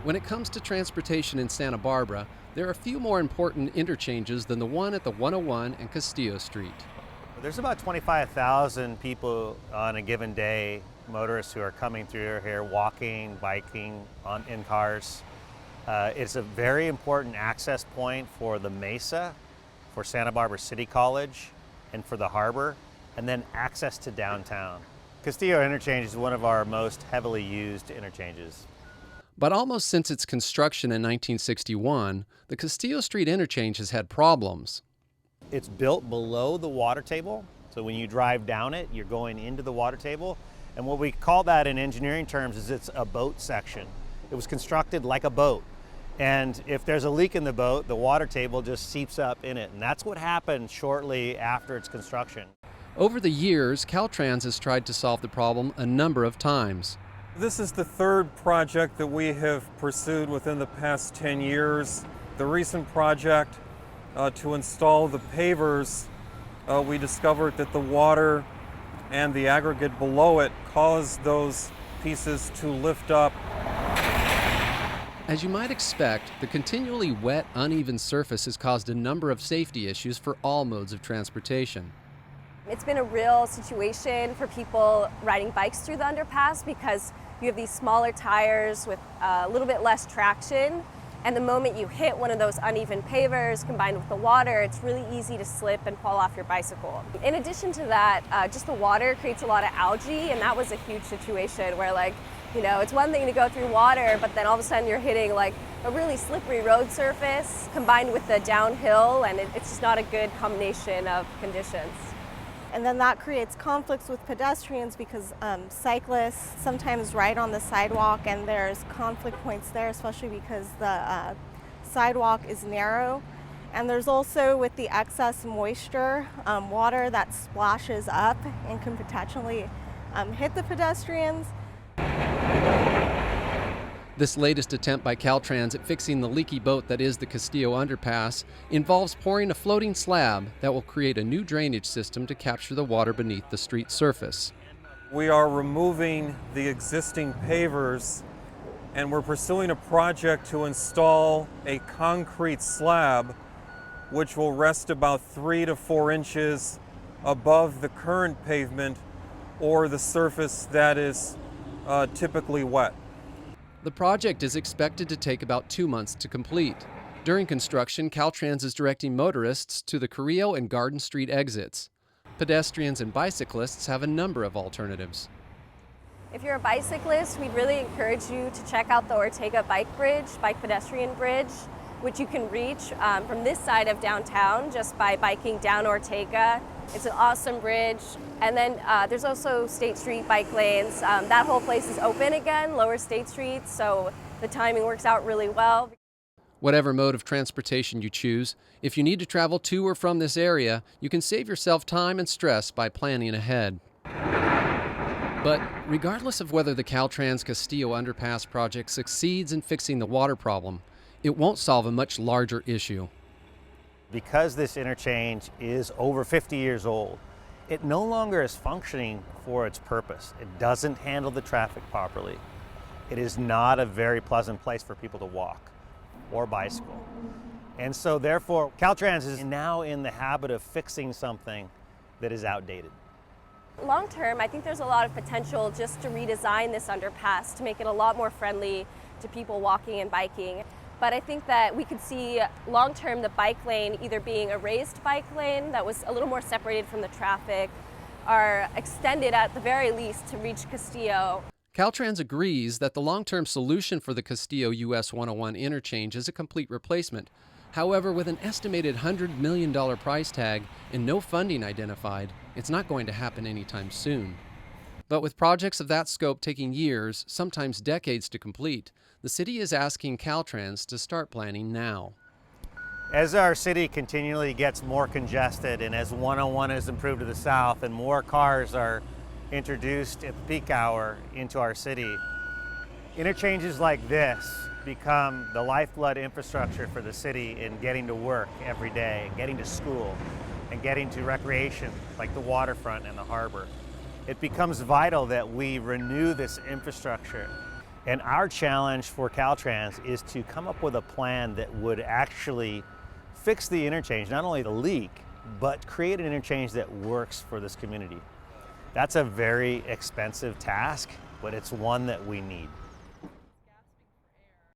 When it comes to transportation in Santa Barbara, there are a few more important interchanges than the one at the 101 and Castillo Street. There's about 25,000 people on a given day, motorists who are coming through here, walking, biking, in cars. It's a very important access point for the Mesa, for Santa Barbara City College, and for the harbor, and then access to downtown. Castillo Interchange is one of our most heavily used interchanges. But almost since its construction in 1961, the Castillo Street interchange has had problems. It's built below the water table, so when you drive down it, you're going into the water table. And what we call that in engineering terms is it's a boat section. It was constructed like a boat. And if there's a leak in the boat, the water table just seeps up in it. And that's what happened shortly after its construction. Over the years, Caltrans has tried to solve the problem a number of times. This is the third project that we have pursued within the past 10 years. The recent project to install the pavers, we discovered that the water and the aggregate below it caused those pieces to lift up. As you might expect, the continually wet, uneven surface has caused a number of safety issues for all modes of transportation. It's been a real situation for people riding bikes through the underpass because you have these smaller tires with a little bit less traction, and the moment you hit one of those uneven pavers combined with the water, it's really easy to slip and fall off your bicycle. In addition to that, just the water creates a lot of algae, and that was a huge situation where, like, you know, it's one thing to go through water, but then all of a sudden you're hitting like a really slippery road surface combined with the downhill, and it's just not a good combination of conditions. And then that creates conflicts with pedestrians because cyclists sometimes ride on the sidewalk, and there's conflict points there, especially because the sidewalk is narrow. And there's also, with the excess moisture, water that splashes up and can potentially hit the pedestrians. This latest attempt by Caltrans at fixing the leaky boat that is the Castillo Underpass involves pouring a floating slab that will create a new drainage system to capture the water beneath the street surface. We are removing the existing pavers, and we're pursuing a project to install a concrete slab which will rest about 3 to 4 inches above the current pavement or the surface that is typically wet. The project is expected to take about 2 months to complete. During construction, Caltrans is directing motorists to the Carrillo and Garden Street exits. Pedestrians and bicyclists have a number of alternatives. If you're a bicyclist, we'd really encourage you to check out the Ortega bike pedestrian bridge, which you can reach from this side of downtown just by biking down Ortega. It's an awesome bridge. And then there's also State Street bike lanes. That whole place is open again, Lower State Street, so the timing works out really well. Whatever mode of transportation you choose, if you need to travel to or from this area, you can save yourself time and stress by planning ahead. But regardless of whether the Caltrans Castillo Underpass project succeeds in fixing the water problem, it won't solve a much larger issue. Because this interchange is over 50 years old, it no longer is functioning for its purpose. It doesn't handle the traffic properly. It is not a very pleasant place for people to walk or bicycle. And so therefore, Caltrans is now in the habit of fixing something that is outdated. Long term, I think there's a lot of potential just to redesign this underpass to make it a lot more friendly to people walking and biking. But I think that we could see long-term the bike lane either being a raised bike lane that was a little more separated from the traffic, or extended at the very least to reach Castillo. Caltrans agrees that the long-term solution for the Castillo US 101 interchange is a complete replacement. However, with an estimated $100 million price tag and no funding identified, it's not going to happen anytime soon. But with projects of that scope taking years, sometimes decades to complete, the city is asking Caltrans to start planning now. As our city continually gets more congested, and as 101 is improved to the south and more cars are introduced at the peak hour into our city, interchanges like this become the lifeblood infrastructure for the city in getting to work every day, getting to school, and getting to recreation like the waterfront and the harbor. It becomes vital that we renew this infrastructure. And our challenge for Caltrans is to come up with a plan that would actually fix the interchange, not only the leak, but create an interchange that works for this community. That's a very expensive task, but it's one that we need.